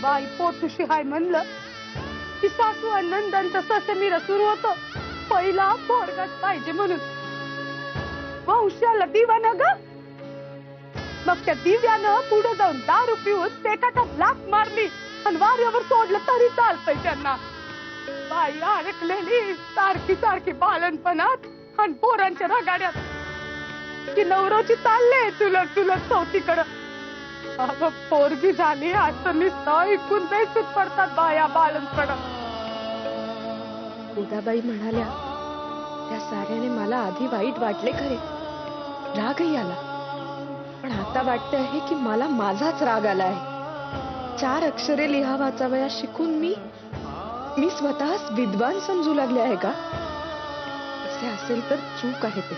बाई पोटुशी हाय म्हणलं की सासू नंदांचं ससेमिरा सुरू होतं. पहिला पोरगाच पाहिजे म्हणून वंशाला दिवाना ग. मग त्या दिव्यानं पुढे जाऊन दारू पिऊन पेटाटात लाथ मारली आणि वाऱ्यावर सोडलं तरी चालतंय त्यांना. बाई अडकलेली सारखी सारखी बालनपणात आणि पोरांच्या रगाड्यात की नवरोची चालले चुलत चुलत चौथीकडं. अगं पोरगी झाली असं नुसतं ऐकून बेसूत पडतात बाया बालनपणात. उदाबाई म्हणाल्या त्या साऱ्याने मला आधी वाईट वाटले खरे, रागही आला, पण आता वाटत आहे की मला माझाच राग आला आहे. 4 अक्षरे लिहा वाचावया शिकून मी स्वतःच विद्वान समजू लागले आहे का? असे असेल तर चूक आहे ते.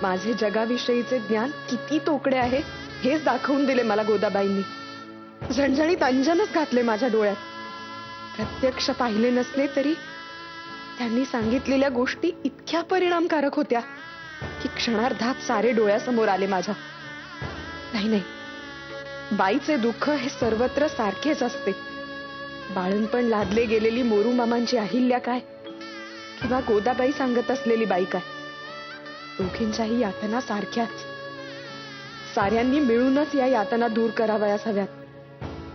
माझे जगाविषयीचे ज्ञान किती तोकडे आहे हेच दाखवून दिले मला गोदाबाईंनी. झणझणीत अंजनच घातले माझ्या डोळ्यात. प्रत्यक्ष पाहिले नसले तरी त्यांनी सांगितलेल्या गोष्टी इतक्या परिणामकारक होत्या की क्षणार्धात सारे डोळ्यासमोर आले माझ्या. नाही, बाईचे दुःख हे सर्वत्र सारखेच असते. बाळणपण लादले गेलेली मोरू मामांची अहिल्या काय किंवा गोदाबाई सांगत असलेली बाई काय, दोघींच्याही यातना सारख्याच. साऱ्यांनी मिळूनच या यातना दूर करावयास हव्यात.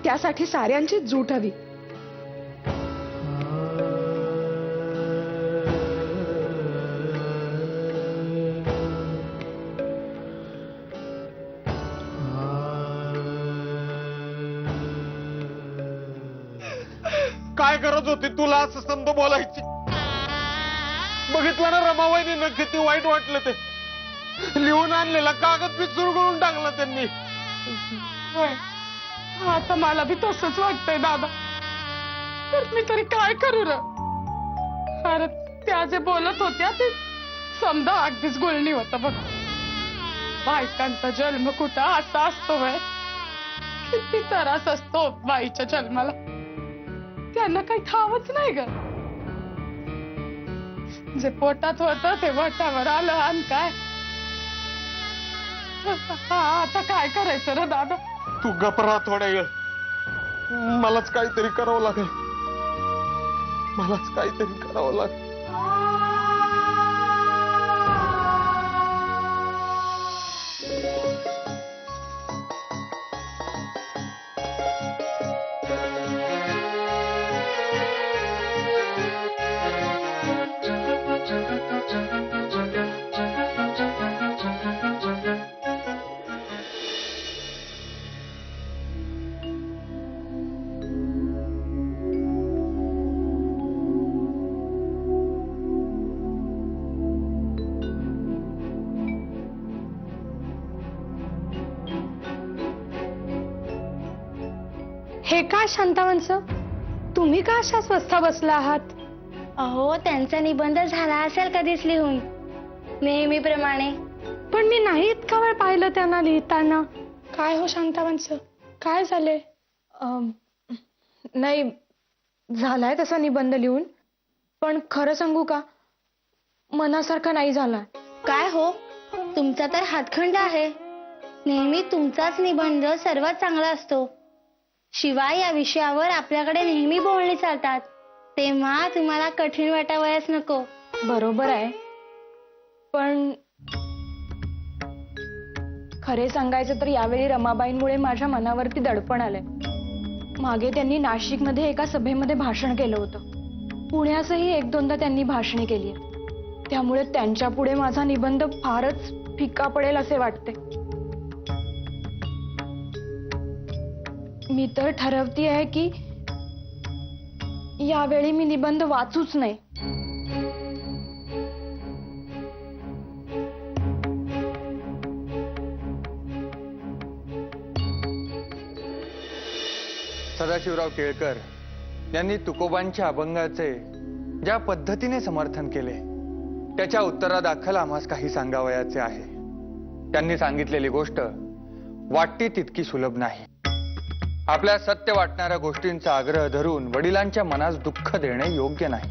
त्यासाठी साऱ्यांचीच जूट हवी. काय गरज होती तुला असं समज बोलायची? बघितलं ना रमाबाईंनी किती वाईट वाटलं ते. लिहून आणलेला कागद बी चुरगळून टाकला त्यांनी. आता मला बी तसंच वाटतंय दादा. तर मी तरी काय करू र? अरे त्या जे बोलत होत्या ते समजा अगदीच गुळणी होता बघ. बायकांचा जन्म कुठं असा असतो वय, किती त्रास असतो बाईच्या जन्माला. त्यांना काही ठावच नाही ग. जे पोटात होत ते वटावर आलं आणि काय. आता काय करायचं रे दादा? तू गप राहा थोड्या वेळ. मलाच काहीतरी करावं लागेल. मलाच काहीतरी करावं लागेल. हे काय शांतावंच, तुम्ही का अशा स्वस्थ बसला आहात? अहो त्यांचा निबंध झाला असेल कधीच लिहून नेहमीप्रमाणे. पण मी नाही इतका वेळ पाहिलं त्यांना लिहिताना. काय हो शांतावंच, काय झाले? नाही, झालाय तसा निबंध लिहून, पण खरं सांगू का, मनासारखा नाही झाला. काय हो, तुमचा तर हातखंड आहे. नेहमी तुमचाच निबंध सर्वात चांगला असतो. शिवाय या विषयावर आपल्याकडे नेहमी बोलणी चालतात, तेव्हा तुम्हाला कठीण वाटावयास नको. बरोबर आहे, पण खरे सांगायचं तर यावेळी रमाबाईंमुळे माझ्या मनावरती दडपण आलंय. मागे त्यांनी नाशिकमध्ये एका सभेमध्ये भाषण केलं होतं. पुण्यासही 1-2दा त्यांनी भाषणे केली. त्यामुळे त्यांच्या पुढे माझा निबंध फारच फिक्का पडेल असे वाटते. मी तर ठरवती आहे की यावेळी मी निबंध वाचूच नाही. सदाशिवराव केळकर यांनी तुकोबांच्या अभंगाचे ज्या पद्धतीने समर्थन केले त्याच्या उत्तरादाखल आम्हास काही सांगावयाचे आहे. त्यांनी सांगितलेली गोष्ट वाटते तितकी सुलभ नाही. आपल्या सत्य वाटणाऱ्या गोष्टींचा आग्रह धरून वडिलांच्या मनास दुःख देणे योग्य नाही.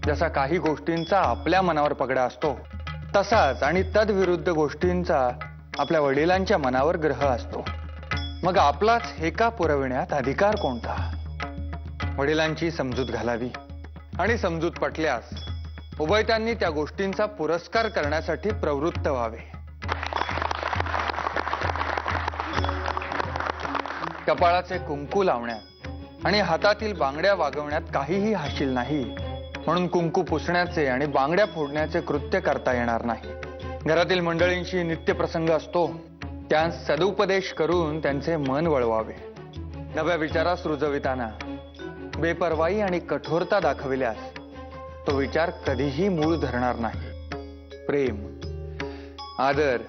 जसा काही गोष्टींचा आपल्या मनावर पगडा असतो तसाच आणि तद्विरुद्ध गोष्टींचा आपल्या वडिलांच्या मनावर ग्रह असतो. मग आपलाच हेका पुरविण्यात अधिकार कोणता? वडिलांची समजूत घालावी आणि समजूत पटल्यास उभयतांनी त्या गोष्टींचा पुरस्कार करण्यासाठी प्रवृत्त व्हावे. कपाळाचे कुंकू लावण्यात आणि हातातील बांगड्या वागवण्यात काहीही हाशील नाही, म्हणून कुंकू पुसण्याचे आणि बांगड्या फोडण्याचे कृत्य करता येणार नाही. घरातील मंडळींशी नित्यप्रसंग असतो, त्यांस सदुपदेश करून त्यांचे मन वळवावे. नव्या विचारास रुजविताना बेपर्वाई आणि कठोरता दाखविल्यास तो विचार कधीही मूळ धरणार नाही. प्रेम, आदर,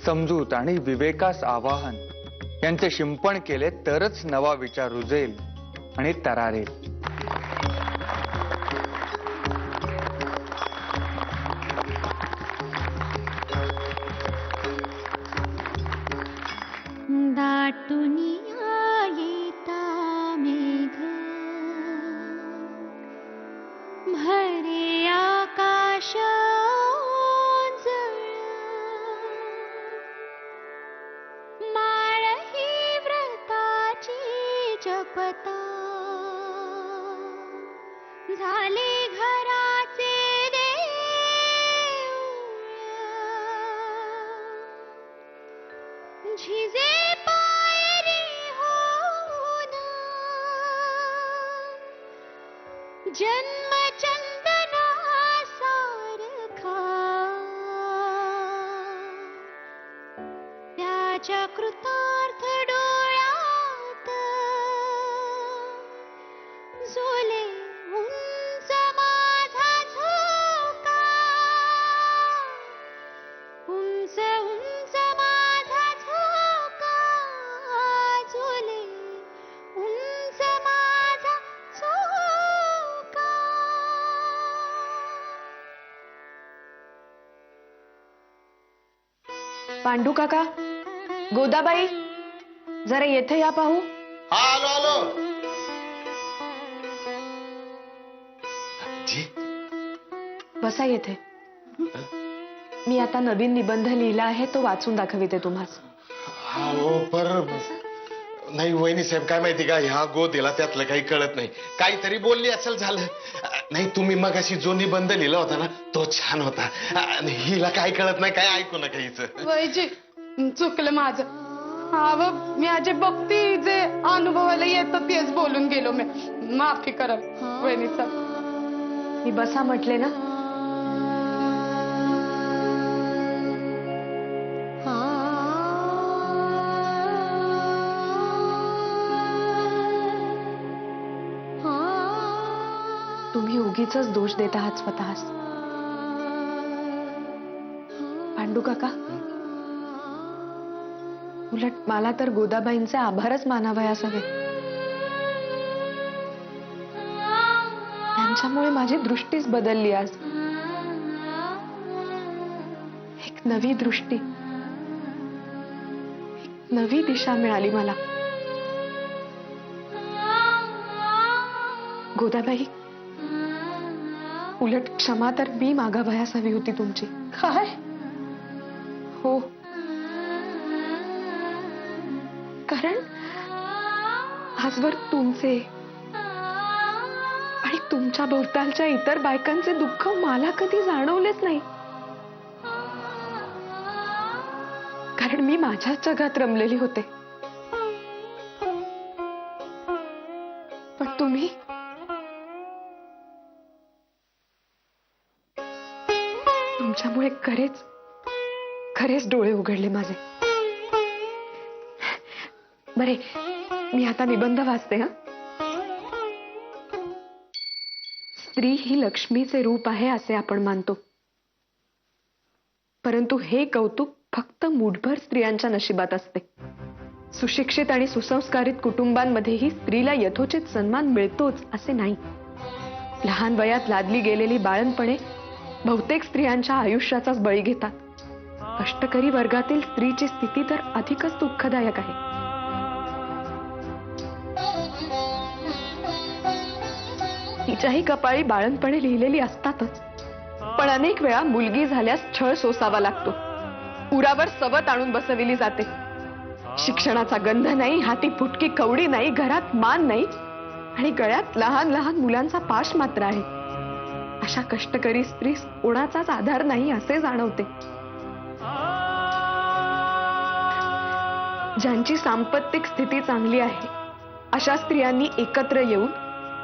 समजूत आणि विवेकास आवाहन यांचे शिंपण केले तरच नवा विचार रुजेल आणि तरारेल. दाटुनिया येता मेघ भरे आकाश उजळ, माळ ही व्रताची जपता झाले घराचे देऊळ. झिजे पायरी होऊन जन्म चंदना सारखा, त्याच्या कृतार्थ डोळ्यात झोले उंच माझा झोका, उंच उंच माझा झोका, झोले उंच माझा झोका. पांडू काका, गोदाबाई, जरा येथे या पाहू. हा, आलो आलो. बसा येथे. मी आता नवीन निबंध लिहिला आहे, तो वाचून दाखविते तुम्हास. हो पर नाही वहिनी साहेब, काय माहिती का, ह्या गोदीला त्यातलं काही कळत नाही. काहीतरी बोलली असेल झालं. नाही तुम्ही मगाशी जो निबंध लिहिला होता ना, तो छान होता. हिला काय कळत नाही, काय ऐकू नका हिचं. वैजी चुकलं माझं. हा व मी आजी बघती जे अनुभवाला येतं तेच बोलून गेलो मी. माफी करा वहिनीचा. मी बसा म्हटले ना. तुम्ही उगीच दोष देत आहात स्वतःस. पांडू काका, उलट मला तर गोदाबाईंचे आभारच मानावयास हवे. त्यांच्यामुळे माझी दृष्टीच बदलली आज. एक नवी दृष्टी, एक नवी दिशा मिळाली मला. गोदाबाई, उलट क्षमा तर मी मागावयास हवी होती तुमची. काय? हो, कारण आजवर तुमचे आणि तुमच्या भोवतालच्या इतर बायकांचे दुःख मला कधी जाणवलेच नाही. कारण मी माझ्याच जगात रमलेली होते. पण तुम्ही तुमच्यामुळे खरेच खरेच डोळे उघडले माझे. बरे, मी आता निबंध वाचते. हा, स्त्री ही लक्ष्मीचे रूप आहे असे आपण मानतो, परंतु हे कौतुक फक्त मूठभर स्त्रियांच्या नशिबात असते. सुशिक्षित आणि सुसंस्कारित कुटुंबांमध्येही स्त्रीला यथोचित सन्मान मिळतोच असे नाही. लहान वयात लादली गेलेली बाळंतपणे बहुतेक स्त्रियांच्या आयुष्याचाच बळी घेतात. कष्टकरी वर्गातील स्त्रीची स्थिती तर अधिकच दुःखदायक आहे. तिच्याही कपाळी बाळंतपणे लिहिलेली असतातच, पण अनेक वेळा मुलगी झाल्यास छळ सोसावा लागतो. उरावर सवत आणून बसविली जाते. शिक्षणाचा गंध नाही, हाती फुटकी कवडी नाही, घरात मान नाही आणि गळ्यात लहान लहान मुलांचा पाश मात्र आहे. अशा कष्टकरी स्त्रीस कोणाचाच आधार नाही असे जाणवते. ज्यांची सांपत्तिक स्थिती चांगली आहे अशा स्त्रियांनी एकत्र येऊन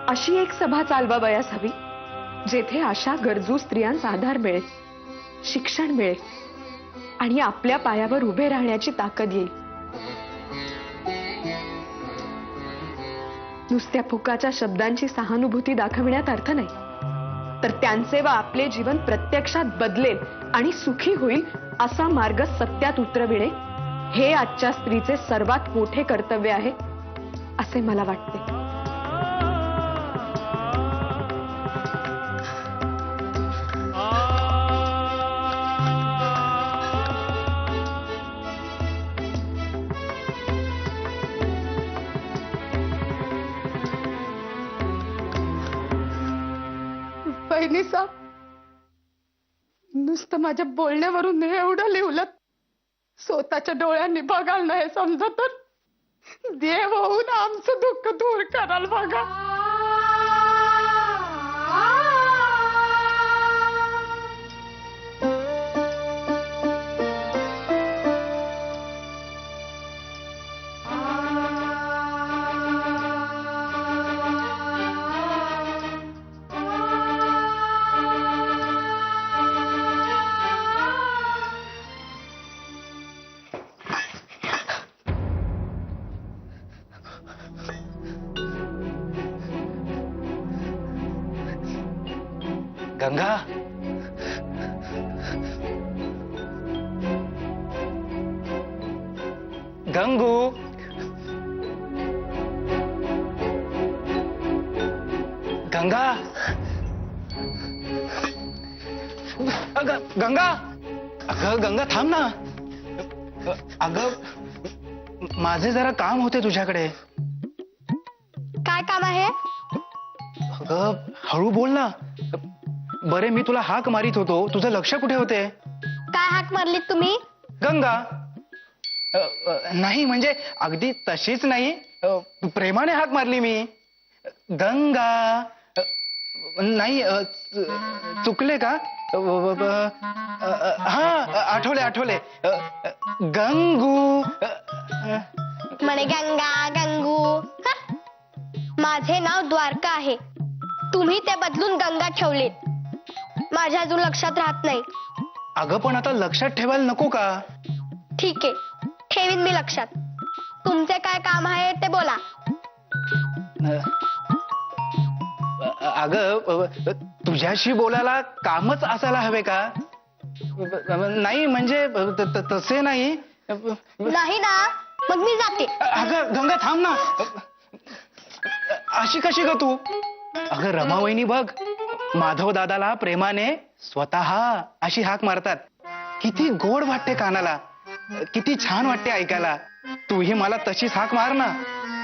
अशी एक सभा चालवावयास हवी, जेथे अशा गरजू स्त्रियांचा आधार मिळेल, शिक्षण मिळेल आणि आपल्या पायावर उभे राहण्याची ताकद येईल. नुसत्या फुकाच्या शब्दांची सहानुभूती दाखविण्यात अर्थ नाही, तर त्यांचे व आपले जीवन प्रत्यक्षात बदलेल आणि सुखी होईल असा मार्ग सत्यात उतरविणे हे आजच्या स्त्रीचे सर्वात मोठे कर्तव्य आहे असे मला वाटते. बहिणी साहेब, नुसतं माझ्या बोलण्यावरून एवढं लिवलं, स्वतःच्या डोळ्यांनी बघाल नाही समजा तर देव होऊन आमचं दुःख दूर कराल बघा. गंगा, गंगू, गंगा, गंगा, अगं गंगा थांब ना. अगं माझे जरा काम होते तुझ्याकडे. काय काम आहे? अगं हळू बोल ना. बरे मी तुला हाक मारित होतो, तुझं लक्ष कुठे होते? काय हाक मारलीत तुम्ही? गंगा. नाही म्हणजे अगदी तशीच नाही, प्रेमाने हाक मारली मी. गंगा. नाही चुकले का? हा आठवले. गंगू. म्हणे गंगा गंगू. हं? माझे नाव द्वारका आहे, तुम्ही ते बदलून गंगा ठेवलेत. माझ्या अजून लक्षात राहत नाही. अगं पण आता लक्षात ठेवायला नको का? ठीक आहे, ठेवीन मी लक्षात. तुमचे काय काम आहे ते बोला. अगं तुझ्याशी बोलायला कामच असायला हवे का? नाही म्हणजे तसे नाही. नाही ना, मग मी जाते. अगं गंगा थांब ना. अशी कशी ग तू? अगं रमावहिनी बघ, माधव दादाला प्रेमाने स्वतः अशी हाक मारतात. किती गोड वाटते कानाला, किती छान वाटते ऐकायला. तूही मला तशीच हाक मार ना.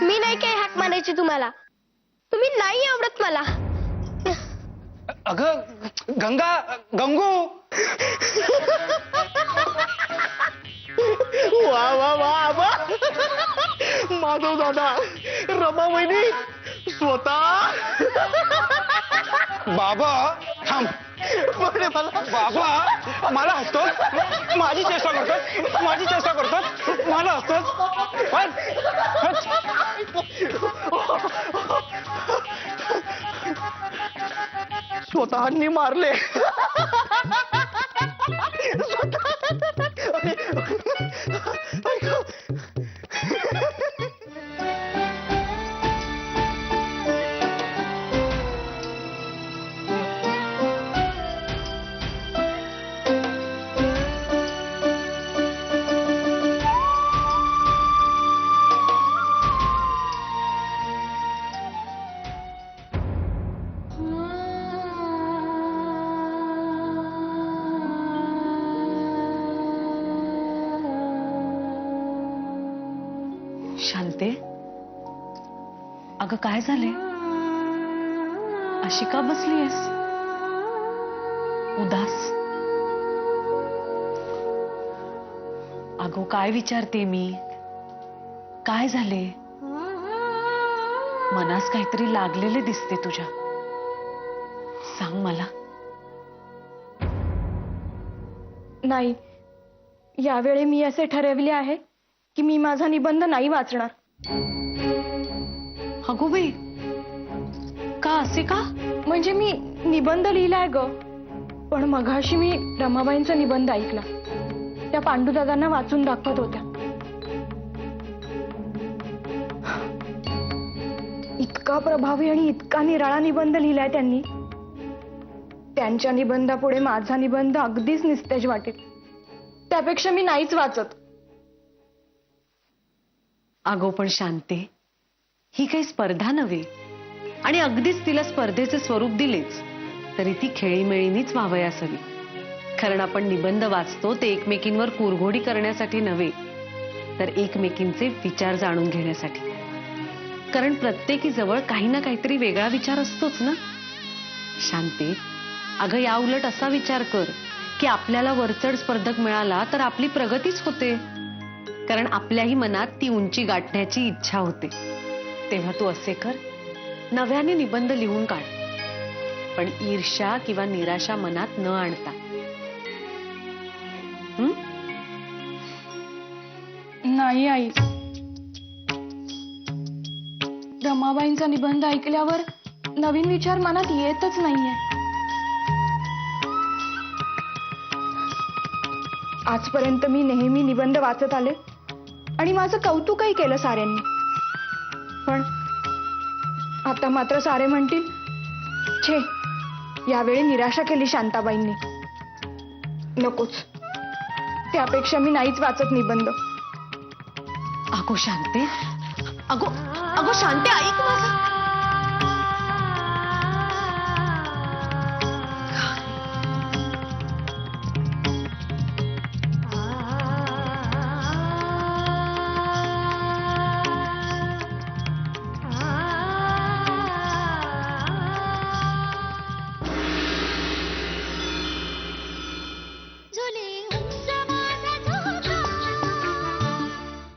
मी नाही काही हाक मारायची तुम्हाला, तुम्ही नाही आवडत मला. अगं गंगा, गंगू. वा वा वा वा, माधव दादा, रमावहिनी स्वतः. बाबा थांब. बाबा मला हसतोस, माझी चेष्टा करतोस, मला हसतोस. स्वतःनी मारले. शांते, अगं काय झाले? अशी का बसलीयस उदास? अगो काय विचारते मी? काय झाले? मनास काहीतरी लागलेले दिसते तुझ्या. सांग मला. नाही, यावेळी मी असे ठरवले आहे की मी माझा निबंध नाही वाचणार. अगो बाई, का असे का? म्हणजे मी निबंध लिहिलाय ग, पण मघाशी मी रमाबाईंचा निबंध ऐकला. त्या पांडुदादांना वाचून दाखवत होत्या. इतका प्रभावी आणि इतका निराळा निबंध लिहिलाय त्यांनी. त्यांच्या निबंधापुढे माझा निबंध अगदीच निस्तेज वाटेल. त्यापेक्षा मी नाहीच वाचत. अगो पण शांते, ही काही स्पर्धा नव्हे, आणि अगदीच तिला स्पर्धेचे स्वरूप दिलेच तरी ती खेळीमेळीनीच व्हावयास हवी. कारण आपण निबंध वाचतो ते एकमेकींवर कुरघोडी करण्यासाठी नव्हे, तर एकमेकींचे विचार जाणून घेण्यासाठी. कारण प्रत्येकी जवळ काही ना काहीतरी वेगळा विचार असतोच ना. शांते, अगं या उलट असा विचार कर की आपल्याला वरचढ स्पर्धक मिळाला तर आपली प्रगतीच होते. कारण आपल्याही मनात ती उंची गाठण्याची इच्छा होते. तेव्हा तू असे कर, नव्याने निबंध लिहून काढ, पण ईर्ष्या किंवा निराशा मनात न आणता. नाही आई, रमाबाईंचा निबंध ऐकल्यावर नवीन विचार मनात येतच नाहीये. आजपर्यंत मी नेहमी निबंध वाचत आले आणि माझं कौतुकही केलं साऱ्यांनी. पण आता मात्र सारे म्हणतील, छे, यावेळी निराशा केली शांताबाईंनी. नकोच, त्यापेक्षा मी नाहीच वाचत निबंध. अगो शांते, अगो अगो शांते, ऐक माझं.